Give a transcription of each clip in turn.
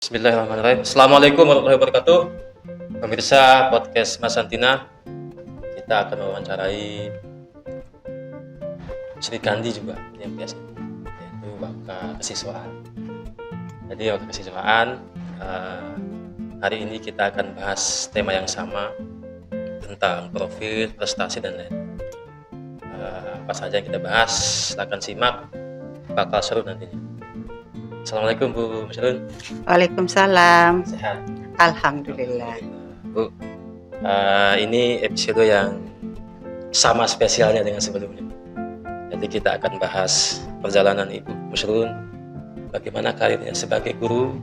Bismillahirrahmanirrahim. Assalamualaikum warahmatullahi wabarakatuh. Pemirsa podcast Mas Santina, kita akan mewawancarai Sri Kandi juga yang biasa, yaitu bakal kesiswaan. Jadi waktu kesiswaan, hari ini kita akan bahas tema yang sama tentang profil, prestasi dan lain. Apa saja yang kita bahas, silakan simak, bakal seru nantinya. Assalamualaikum Bu Musrun. Waalaikumsalam. Sehat? Alhamdulillah. Bu, ini episode yang sama spesialnya dengan sebelumnya. Jadi kita akan bahas perjalanan Ibu Musrun, bagaimana karirnya sebagai guru.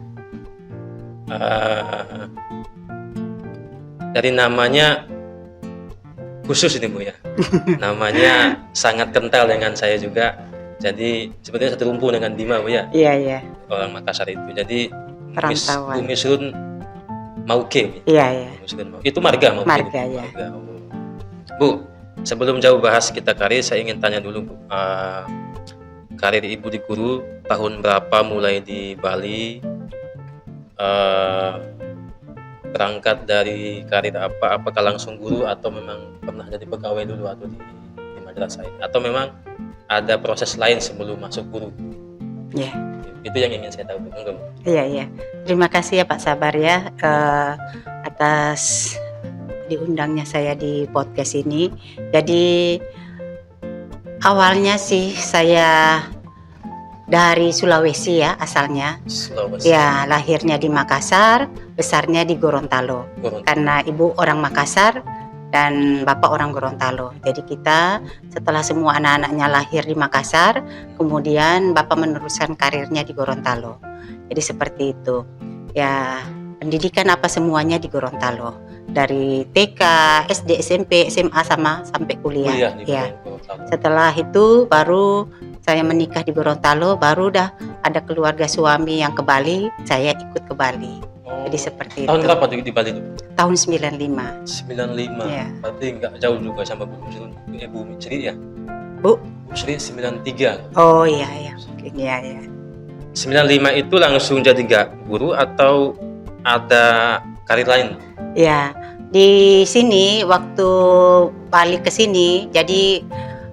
Dari namanya khusus ini Bu ya. Namanya sangat kental dengan saya juga. Jadi sebenarnya satu rumpun dengan Bima Bu ya. Iya. Orang Makassar itu. Jadi Perantauan. Bu Musrun Mauke. Iya. Itu marga Mauke. Marga ya. Bu, sebelum jauh bahas kita karir, saya ingin tanya dulu Bu. Karir Ibu di guru tahun berapa mulai di Bali? Berangkat dari karir apa? Apakah langsung guru atau memang pernah jadi pegawai dulu atau di madrasah ini? Atau memang ada proses lain sebelum masuk guru? Iya. Itu yang ingin saya tahu. Enggak. Iya. Terima kasih ya Pak Sabar ya atas diundangnya saya di podcast ini. Jadi awalnya sih saya dari Sulawesi ya asalnya. Sulawesi. Ya, lahirnya di Makassar, besarnya di Gorontalo. Karena ibu orang Makassar dan bapak orang Gorontalo. Jadi kita setelah semua anak-anaknya lahir di Makassar, kemudian bapak meneruskan karirnya di Gorontalo. Jadi seperti itu. Ya, pendidikan apa semuanya di Gorontalo. Dari TK, SD, SMP, SMA sampai kuliah. Ya. Setelah itu baru saya menikah di Gorontalo, baru dah ada keluarga suami yang ke Bali, saya ikut ke Bali. Jadi seperti tahun itu. berapa di Bali itu? Tahun 95. 95. Ya. Berarti nggak jauh juga sama Bu Musrun. Bu Sri ya? Bu Sri 93. Oh iya mungkin ya. 95 itu langsung jadi guru atau ada karir lain? Ya, di sini waktu balik ke sini jadi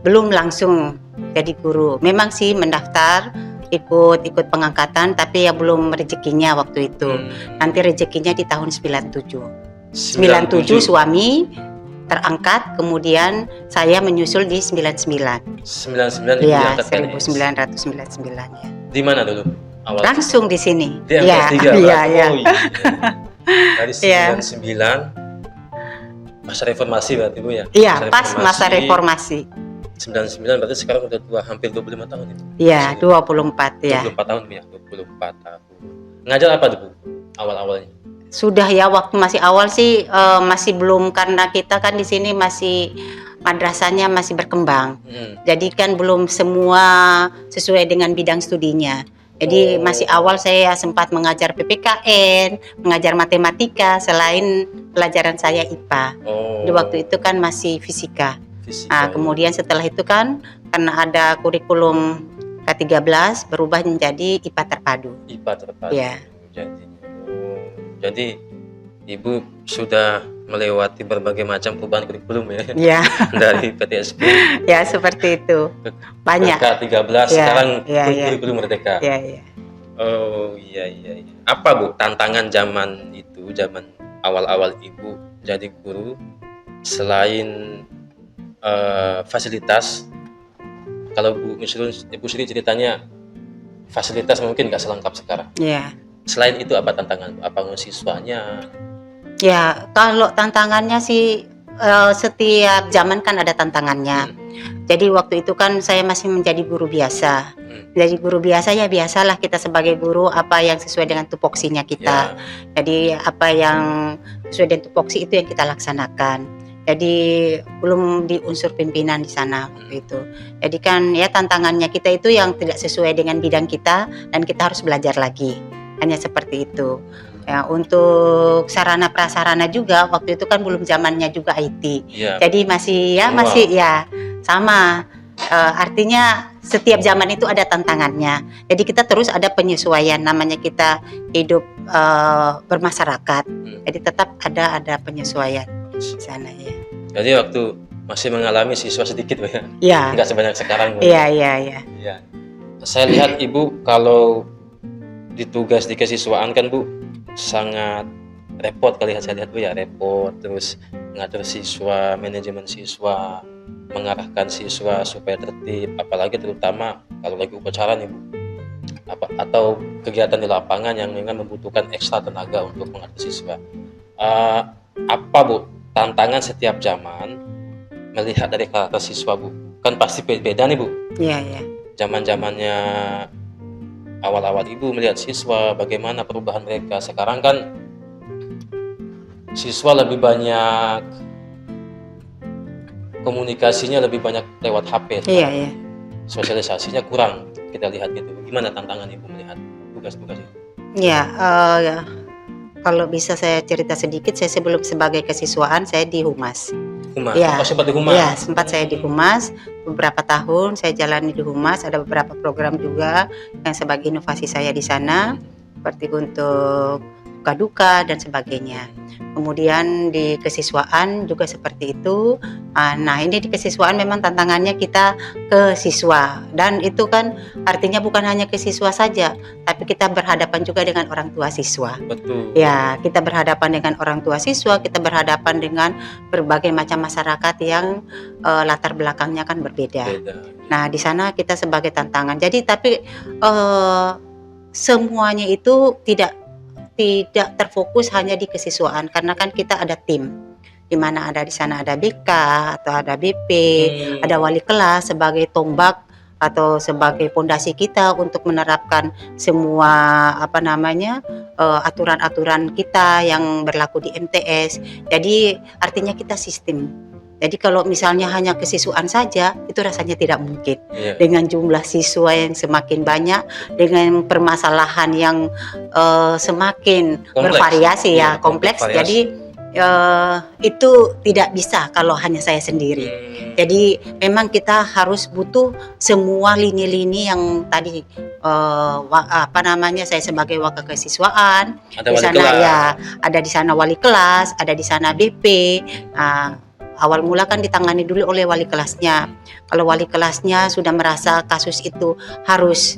belum langsung jadi guru. Memang sih mendaftar ikut pengangkatan tapi ya belum rezekinya waktu itu. Nanti rezekinya di tahun 97 suami terangkat, kemudian saya menyusul di 99. 99 ya, diangkat kan? 1999 ya. Di mana dulu awal? Langsung di sini. Di ya. angkat 3. Iya. Oh, iya. Dari 99 masa reformasi berarti Bu ya? Iya, pas masa reformasi. 99 berarti sekarang udah tua, hampir 25 tahun itu. Iya, 24 ya. 24 tahun ya, 24 tahun. Ngajar apa tuh Bu awal-awalnya? Sudah ya, waktu masih awal sih masih belum, karena kita kan di sini masih madrasahnya masih berkembang. Jadi kan belum semua sesuai dengan bidang studinya. Jadi masih awal saya sempat mengajar PPKN, mengajar matematika selain pelajaran saya IPA. Di waktu itu kan masih fisika. Nah, kemudian setelah itu kan karena ada kurikulum K13 berubah menjadi IPA terpadu. IPA terpadu. Ya. Jadi Ibu sudah melewati berbagai macam perubahan kurikulum ya. Ya. Dari PTSP. Ya, seperti itu. Banyak. K13 sekarang kurikulum Merdeka. Iya. Oh iya. Apa Bu tantangan zaman itu, zaman awal-awal Ibu jadi guru, selain fasilitas? Kalau Ibu Sri ceritanya fasilitas mungkin nggak selengkap sekarang. Iya. Selain itu apa tantangan? Apa siswanya? Ya, kalau tantangannya sih setiap zaman kan ada tantangannya. Jadi waktu itu kan saya masih menjadi guru biasa. Jadi guru biasa ya biasalah kita sebagai guru apa yang sesuai dengan tupoksinya kita. Jadi apa yang sesuai dengan tupoksi itu yang kita laksanakan. Jadi belum di unsur pimpinan di sana waktu itu. Jadi kan ya tantangannya kita itu yang tidak sesuai dengan bidang kita dan kita harus belajar lagi. Hanya seperti itu. Ya, untuk sarana prasarana juga waktu itu kan belum zamannya juga IT. Jadi masih sama. Artinya setiap zaman itu ada tantangannya. Jadi kita terus ada penyesuaian, namanya kita hidup bermasyarakat. Jadi tetap ada penyesuaian di sana ya. Jadi waktu masih mengalami siswa sedikit Bu ya? Iya. Nggak sebanyak sekarang Bu? Iya. Iya. Saya lihat Ibu kalau ditugas di kesiswaan kan Bu sangat repot kali ya, saya lihat Bu ya, repot, terus mengatur siswa, manajemen siswa, mengarahkan siswa supaya tertib, apalagi terutama kalau lagi upacara nih Bu, atau kegiatan di lapangan yang memang membutuhkan ekstra tenaga untuk mengatur siswa. Apa Bu tantangan setiap zaman melihat dari karakter siswa Bu? Kan pasti beda nih Bu. Iya. Zaman-zamannya awal-awal Ibu melihat siswa, bagaimana perubahan mereka. Sekarang kan siswa lebih banyak komunikasinya, lebih banyak lewat HP. Iya. Sosialisasinya kurang, kita lihat gitu. Gimana tantangan Ibu melihat tugas-tugas itu? Ya, kalau bisa saya cerita sedikit, saya sebelum sebagai kesiswaan saya di Humas. Humas? Ya, sempat di Humas? Ya, sempat saya di Humas. Beberapa tahun saya jalani di Humas. Ada beberapa program juga yang sebagai inovasi saya di sana, seperti untuk duka-duka dan sebagainya. Kemudian di kesiswaan juga seperti itu. Nah, ini di kesiswaan memang tantangannya kita ke siswa, dan itu kan artinya bukan hanya ke siswa saja, tapi kita berhadapan juga dengan orang tua siswa. Betul. Ya, kita berhadapan dengan orang tua siswa, kita berhadapan dengan berbagai macam masyarakat yang latar belakangnya kan berbeda. Nah, di sana kita sebagai tantangan. Jadi tapi semuanya itu tidak terfokus hanya di kesiswaan, karena kan kita ada tim di mana ada di sana ada BK atau ada BP, ada wali kelas sebagai tombak atau sebagai pondasi kita untuk menerapkan semua aturan-aturan kita yang berlaku di MTS. Jadi artinya kita sistem. Jadi kalau misalnya hanya kesiswaan saja, itu rasanya tidak mungkin. Dengan jumlah siswa yang semakin banyak, dengan permasalahan yang semakin bervariasi ya, kompleks. Jadi itu tidak bisa kalau hanya saya sendiri. Jadi memang kita harus butuh semua lini-lini yang tadi saya sebagai wakil kesiswaan. Di sana ya, ada di sana wali kelas, ada di sana BP. Awal mula kan ditangani dulu oleh wali kelasnya. Kalau wali kelasnya sudah merasa kasus itu harus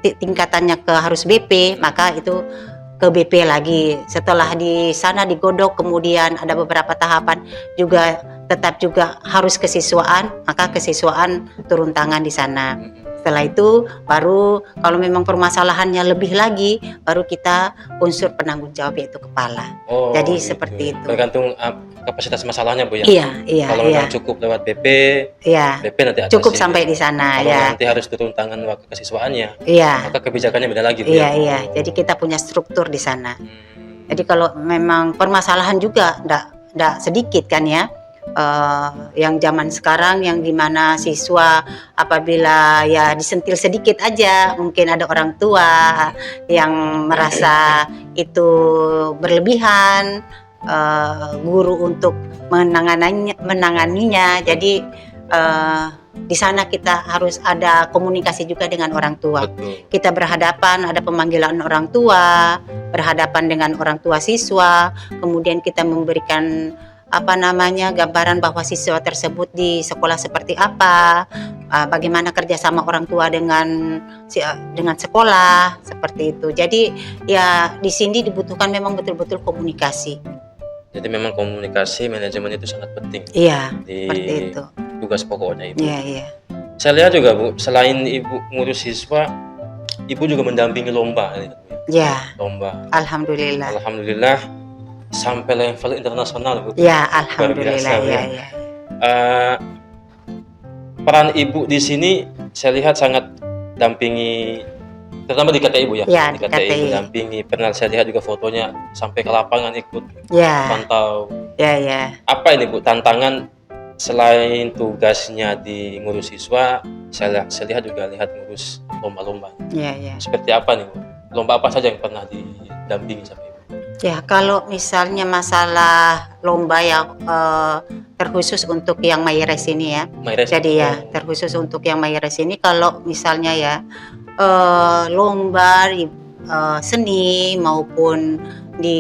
tingkatannya harus BP, maka itu ke BP lagi. Setelah di sana digodok, kemudian ada beberapa tahapan juga tetap juga harus kesiswaan, maka kesiswaan turun tangan di sana. Setelah itu baru kalau memang permasalahannya lebih lagi, baru kita unsur penanggung jawab yaitu kepala. Jadi gitu. Seperti itu. Tergantung kapasitas masalahnya Bu ya. Iya. Kalau memang cukup lewat BP, BP nanti atasi. Cukup sampai di sana. Kalau nanti harus turun tangan wakil kesiswaannya, maka kebijakannya beda lagi Bu. Iya. Jadi kita punya struktur di sana. Jadi kalau memang permasalahan juga enggak sedikit kan ya. Yang zaman sekarang yang dimana siswa apabila ya disentil sedikit aja, mungkin ada orang tua yang merasa itu berlebihan, guru untuk menanganinya. Jadi di sana kita harus ada komunikasi juga dengan orang tua. Betul. Kita berhadapan, ada pemanggilan orang tua, berhadapan dengan orang tua siswa, kemudian kita memberikan gambaran bahwa siswa tersebut di sekolah seperti apa, bagaimana kerjasama orang tua dengan sekolah, seperti itu. Jadi ya di sini dibutuhkan memang betul-betul komunikasi. Jadi memang komunikasi manajemen itu sangat penting. Iya, di seperti itu. Tugas pokoknya Ibu. Iya. Saya lihat juga Bu, selain Ibu ngurus siswa, Ibu juga mendampingi lomba. Iya. Lomba. Alhamdulillah. Sampai level internasional Bu. Ya, alhamdulillah ya. Peran Ibu di sini saya lihat sangat dampingi, terutama di KTI Bu ya. Ya, di KTI Ibu dampingi. Pernah saya lihat juga fotonya sampai ke lapangan ikut pantau. Ya. Apa ini Bu tantangan selain tugasnya di ngurus siswa? Saya lihat juga ngurus lomba-lomba. Ya. Seperti apa nih Bu? Lomba apa saja yang pernah didampingi sama Ibu? Ya, kalau misalnya masalah lomba yang terkhusus untuk yang Mayres ini ya. Jadi ya terkhusus untuk yang Mayres ini, kalau misalnya ya lomba seni maupun di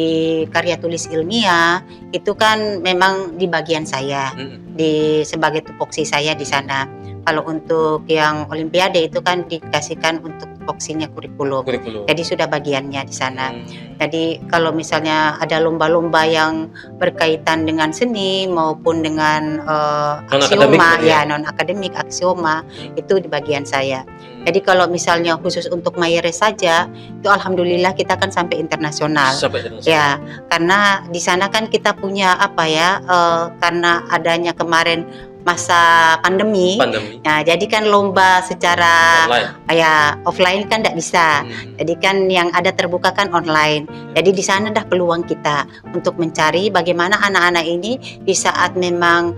karya tulis ilmiah itu kan memang di bagian saya, di sebagai tupoksi saya di sana. Kalau untuk yang olimpiade itu kan dikasihkan untuk tupoksinya kurikulum. Jadi sudah bagiannya di sana. Jadi kalau misalnya ada lomba-lomba yang berkaitan dengan seni maupun dengan aksioma non akademik aksioma itu di bagian saya. Jadi kalau misalnya khusus untuk Mayores saja itu alhamdulillah kita kan sampai internasional. Ya, karena di sana kan kita punya karena adanya kemarin masa pandemi. Nah, jadi kan lomba secara offline kan tidak bisa. Jadi kan yang ada terbuka kan online. Jadi di sana dah peluang kita untuk mencari bagaimana anak-anak ini di saat memang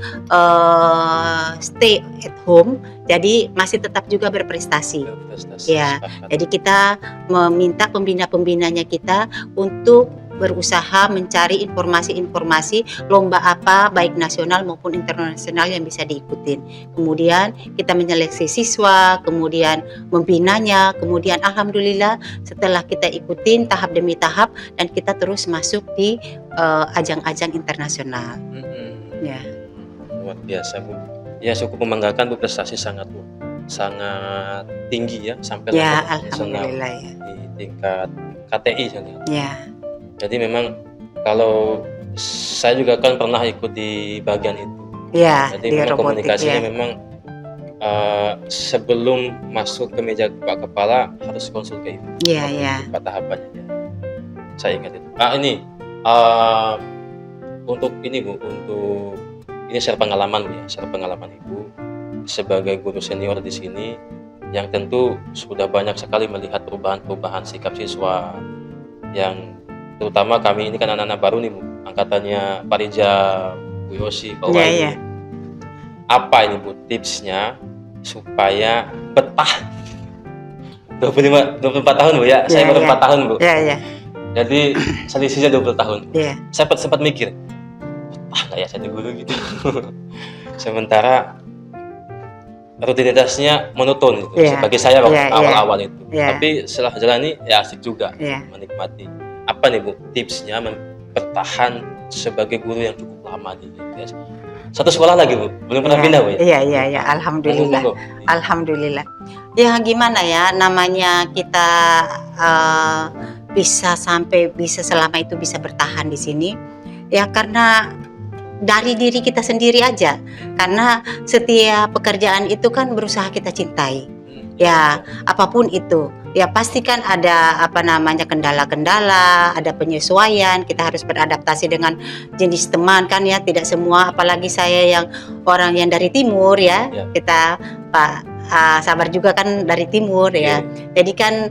stay at home, jadi masih tetap juga berprestasi. Ya, jadi kita meminta pembina-pembinanya kita untuk berusaha mencari informasi-informasi lomba apa baik nasional maupun internasional yang bisa diikutin. Kemudian kita menyeleksi siswa, kemudian membinanya, kemudian alhamdulillah setelah kita ikutin tahap demi tahap dan kita terus masuk di ajang-ajang internasional. Ya. Luar biasa Bu. Ya cukup membanggakan Bu, prestasi sangat tinggi ya sampai alhamdulillah ya. Di tingkat KTI saja. Ya. Jadi memang kalau saya juga kan pernah ikut di bagian itu. Ya, jadi memang komunikasinya memang sebelum masuk ke meja Pak Kepala harus konsul ke Ibu. Iya. Tahapannya. Saya ingat itu. Untuk ini Bu, untuk ini share pengalaman Bu ya, share pengalaman Ibu sebagai guru senior di sini yang tentu sudah banyak sekali melihat perubahan sikap siswa yang terutama kami ini kan anak-anak baru nih Bu, angkatannya Pak Rija, Bu Yosi, Pak Wahyu. Apa ini Bu tipsnya supaya betah 24 tahun Bu ya, saya baru 4 tahun Bu. Jadi selisihnya 20 tahun. Saya sempat mikir, nggak ya saya guru gitu. Sementara rutinitasnya monoton gitu, sebagai saya waktu awal-awal itu. Tapi setelah jalani ya asik juga, menikmati. Apa nih Bu tipsnya bertahan sebagai guru yang cukup lama di ITS? Satu sekolah lagi Bu, belum pernah pindah Bu ya? Iya, alhamdulillah. Alhamdulillah. Ya gimana ya, namanya kita bisa selama itu bisa bertahan di sini ya karena dari diri kita sendiri aja. Karena setiap pekerjaan itu kan berusaha kita cintai. Ya, apapun itu. Ya pasti kan ada kendala-kendala, ada penyesuaian, kita harus beradaptasi dengan jenis teman kan ya, tidak semua, apalagi saya yang orang yang dari timur ya. Kita Pak Sabar juga kan dari timur ya. Jadi kan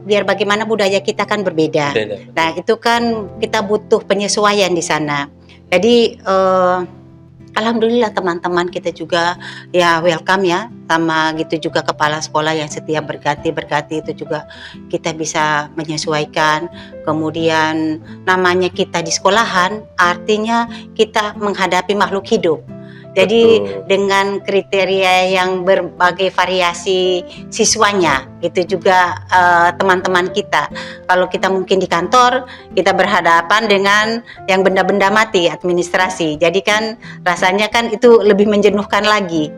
biar bagaimana budaya kita kan berbeda. Nah, itu kan kita butuh penyesuaian di sana. Jadi alhamdulillah teman-teman kita juga ya welcome ya, sama gitu juga kepala sekolah yang setiap berganti itu juga kita bisa menyesuaikan. Kemudian namanya kita di sekolahan artinya kita menghadapi makhluk hidup. Jadi dengan kriteria yang berbagai variasi siswanya, itu juga teman-teman kita. Kalau kita mungkin di kantor, kita berhadapan dengan yang benda-benda mati, administrasi. Jadi kan rasanya kan itu lebih menjenuhkan lagi.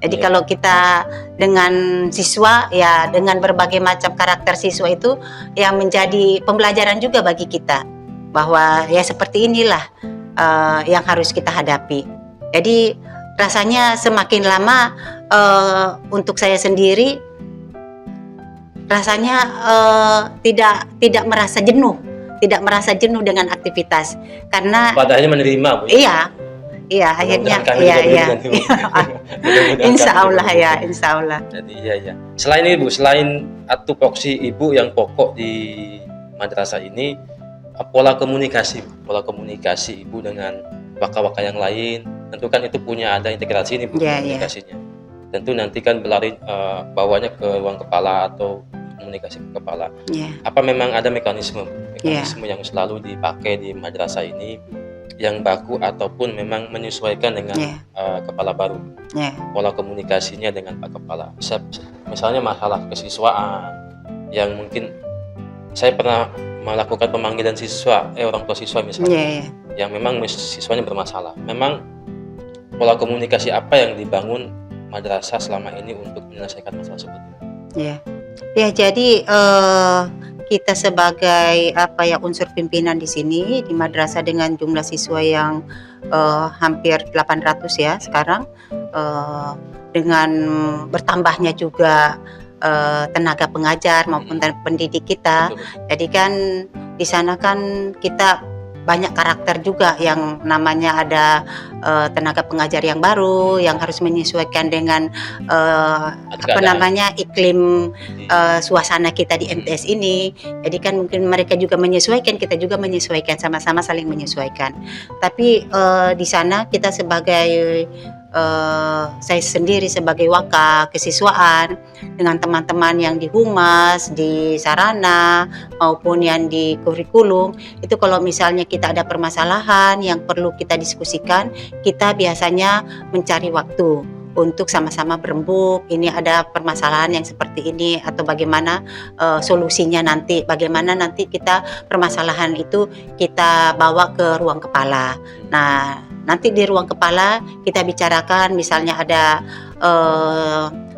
Jadi kalau kita dengan siswa, ya dengan berbagai macam karakter siswa itu yang menjadi pembelajaran juga bagi kita. Bahwa ya seperti inilah yang harus kita hadapi. Jadi rasanya semakin lama untuk saya sendiri rasanya tidak merasa jenuh dengan aktivitas karena padahalnya menerima Bu. Iya akhirnya insya Allah. Jadi iya. Selain Ibu, selain tupoksi Ibu yang pokok di madrasah ini, pola komunikasi Ibu dengan waka-waka yang lain, tentu kan itu ada integrasi ini Bu, komunikasinya. Tentu nanti kan berlari bawanya ke ruang kepala atau komunikasi ke kepala. Apa memang ada mekanisme yang selalu dipakai di madrasah ini yang baku ataupun memang menyesuaikan dengan kepala baru? Pola komunikasinya dengan Pak Kepala. Misalnya masalah kesiswaan yang mungkin saya pernah melakukan pemanggilan siswa, orang tua siswa misalnya, Iya, yang memang siswanya bermasalah. Memang pola komunikasi apa yang dibangun madrasah selama ini untuk menyelesaikan masalah seperti itu? iya. Ya, jadi kita sebagai unsur pimpinan di sini di madrasah dengan jumlah siswa yang hampir 800 ya sekarang, dengan bertambahnya juga tenaga pengajar maupun pendidik kita. Betul. Jadi kan di sana kan kita banyak karakter juga yang namanya ada tenaga pengajar yang baru yang harus menyesuaikan dengan iklim suasana kita di MTS ini. Jadi kan mungkin mereka juga menyesuaikan, kita juga menyesuaikan, sama-sama saling menyesuaikan. Tapi di sana kita sebagai saya sendiri sebagai waka kesiswaan dengan teman-teman yang di humas, di sarana maupun yang di kurikulum, itu kalau misalnya kita ada permasalahan yang perlu kita diskusikan, kita biasanya mencari waktu untuk sama-sama berembuk, ini ada permasalahan yang seperti ini atau bagaimana solusinya nanti, bagaimana nanti kita permasalahan itu kita bawa ke ruang kepala. Nah, nanti di ruang kepala kita bicarakan misalnya ada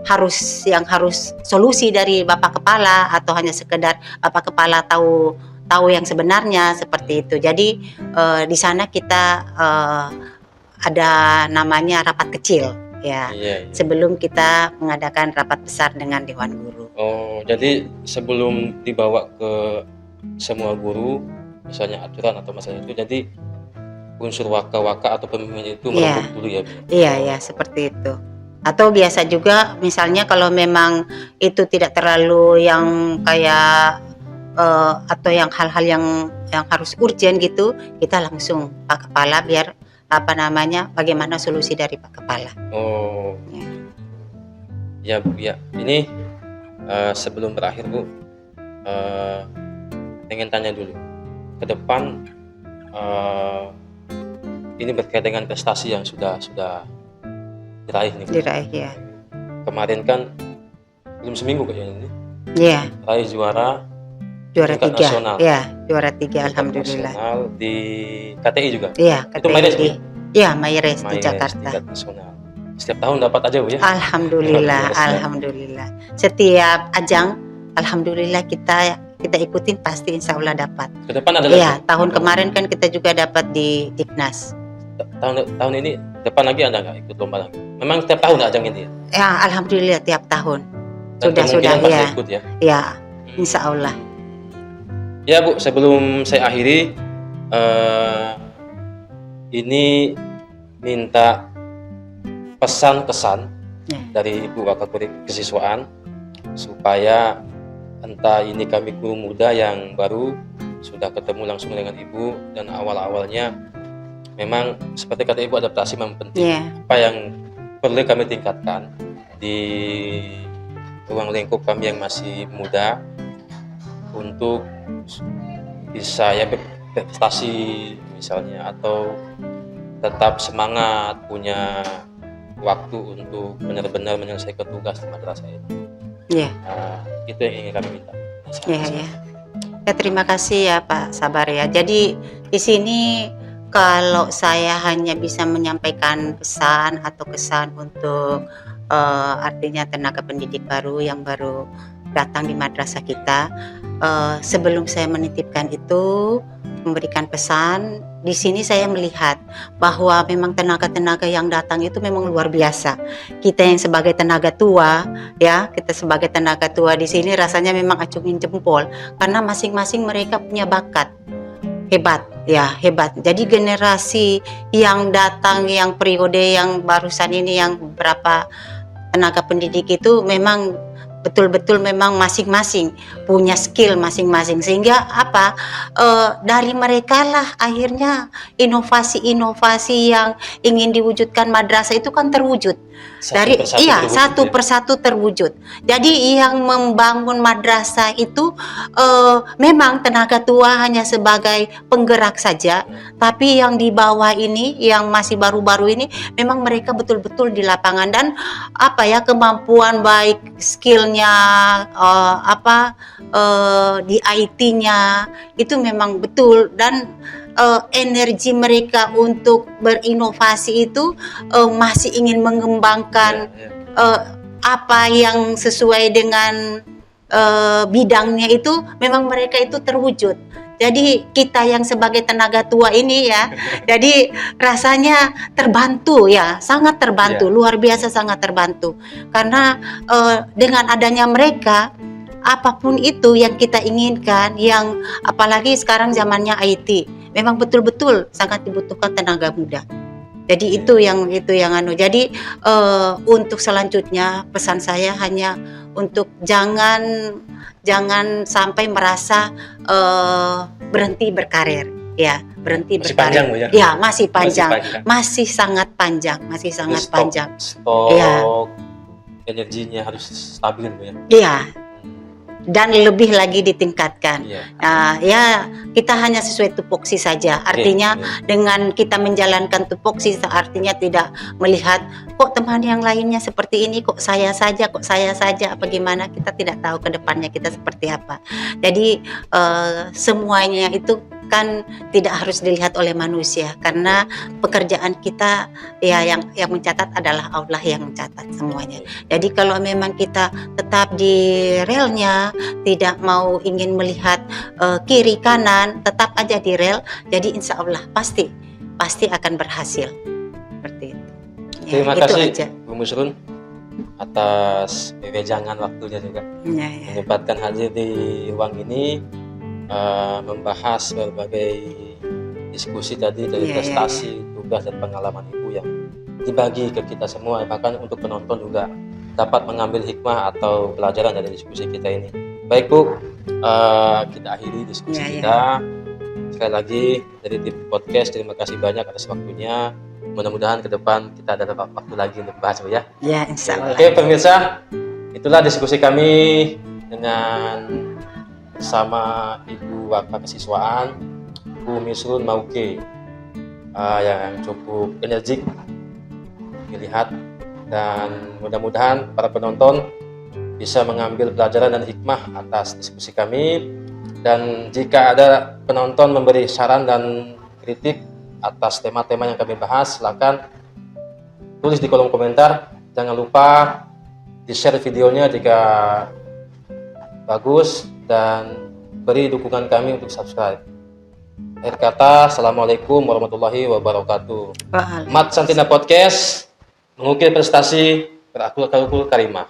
harus solusi dari Bapak Kepala atau hanya sekedar Bapak Kepala tahu yang sebenarnya seperti itu. Jadi di sana kita ada namanya rapat kecil ya. Iya. Sebelum kita mengadakan rapat besar dengan Dewan Guru. Oh, jadi sebelum dibawa ke semua guru misalnya aturan atau masalah itu, jadi unsur waka-waka atau pemimpin itu merembuk dulu ya? Iya, seperti itu. Atau biasa juga misalnya kalau memang itu tidak terlalu yang kayak atau yang hal-hal yang harus urgent gitu, kita langsung Pak Kepala biar bagaimana solusi dari Pak Kepala. Oh. Ya Bu, ya. Ini sebelum berakhir Bu, ingin tanya dulu. Ke depan ini berkaitan dengan prestasi yang sudah diraih nih. Diraih ya. Kemarin kan belum seminggu kayaknya ini. Iya. Raih juara 3. nasional. Ya, juara 3 alhamdulillah. Nasional di KTI juga. Iya, Itu Mayres Bu? Iya, Mayres di Jakarta. Tingkat nasional. Setiap tahun dapat aja Bu ya? Alhamdulillah. Setiap ajang alhamdulillah kita ikutin pasti insya Allah dapat. Ke depan ada lagi? Iya, tahun kemarin kan kita juga dapat di Diknas. Tahun ini depan lagi ada nggak ikut lomba lagi? Memang setiap tahun ajang ini? Ya, alhamdulillah tiap tahun. Dan Sudah pasti ya. Ikut ya? Ya, insya Allah. Ya Bu, sebelum saya akhiri, ini minta pesan-kesan dari Ibu Wakil Kesiswaan supaya entah ini kami guru muda yang baru sudah ketemu langsung dengan Ibu dan awal-awalnya memang seperti kata Ibu adaptasi memang penting. Apa yang perlu kami tingkatkan di ruang lingkup kami yang masih muda untuk bisa ya berprestasi misalnya, atau tetap semangat punya waktu untuk benar-benar menyelesaikan tugas di madrasah ini. Iya. Nah, itu yang ingin kami minta. Iya. Ya, terima kasih ya Pak Sabar ya. Jadi di sini kalau saya hanya bisa menyampaikan pesan atau kesan untuk artinya tenaga pendidik baru yang baru datang di madrasah kita, sebelum saya menitipkan itu memberikan pesan, di sini saya melihat bahwa memang tenaga-tenaga yang datang itu memang luar biasa. Kita yang sebagai tenaga tua ya, kita sebagai tenaga tua di sini rasanya memang acungin jempol karena masing-masing mereka punya bakat. Hebat. Jadi generasi yang datang, yang periode yang barusan ini, yang beberapa tenaga pendidik itu memang betul-betul memang masing-masing punya skill masing-masing, sehingga dari mereka lah akhirnya inovasi-inovasi yang ingin diwujudkan madrasah itu kan terwujud. satu persatu terwujud. Jadi yang membangun madrasah itu memang tenaga tua hanya sebagai penggerak saja, tapi yang di bawah ini, yang masih baru-baru ini, memang mereka betul-betul di lapangan dan kemampuan baik skillnya di IT-nya itu memang betul dan energi mereka untuk berinovasi itu masih ingin mengembangkan apa yang sesuai dengan bidangnya itu memang mereka itu terwujud. Jadi kita yang sebagai tenaga tua ini ya, jadi rasanya terbantu ya, sangat terbantu, luar biasa sangat terbantu. Karena dengan adanya mereka, apapun itu yang kita inginkan, yang apalagi sekarang zamannya IT, memang betul-betul sangat dibutuhkan tenaga muda. Jadi itu yang Jadi untuk selanjutnya pesan saya hanya untuk jangan sampai merasa berhenti berkarir ya, berhenti masih berkarir. Panjang, Bu, ya? Ya, masih panjang. Masih sangat panjang, panjang. Stok ya. Energinya harus stabil, Bu, ya. Iya. Dan lebih lagi ditingkatkan. Ya, kita hanya sesuai tupoksi saja. Artinya dengan kita menjalankan tupoksi, artinya tidak melihat kok teman yang lainnya seperti ini, kok saya saja, apa gimana, kita tidak tahu ke depannya kita seperti apa. Jadi semuanya itu kan tidak harus dilihat oleh manusia, karena pekerjaan kita ya yang mencatat adalah Allah yang mencatat semuanya. Jadi kalau memang kita tetap di relnya, tidak mau ingin melihat kiri kanan, tetap aja di rel, jadi insya Allah pasti akan berhasil seperti itu. Terima kasih Bu Musrun atas wejangan waktunya juga, menyempatkan hadir di ruang ini, membahas berbagai diskusi tadi dari prestasi, tugas dan pengalaman Ibu yang dibagi ke kita semua, bahkan untuk penonton juga dapat mengambil hikmah atau pelajaran dari diskusi kita ini. Baik Bu, kita akhiri diskusi kita. Sekali lagi dari tim podcast, terima kasih banyak atas waktunya. Mudah-mudahan ke depan kita ada waktu lagi untuk bahas, Bu, ya. Ya, insya Allah. Oke pemirsa, itulah diskusi kami dengan bersama Ibu Wakaf Kesiswaan, Bu Misrun Mauke, yang cukup energik dilihat, dan mudah-mudahan para penonton bisa mengambil pelajaran dan hikmah atas diskusi kami. Dan jika ada penonton memberi saran dan kritik atas tema-tema yang kami bahas, silakan tulis di kolom komentar. Jangan lupa di-share videonya jika bagus, dan beri dukungan kami untuk subscribe. Akhir kata, Assalamualaikum warahmatullahi wabarakatuh. Mat Santina Podcast, mengukir prestasi berakhlak karimah.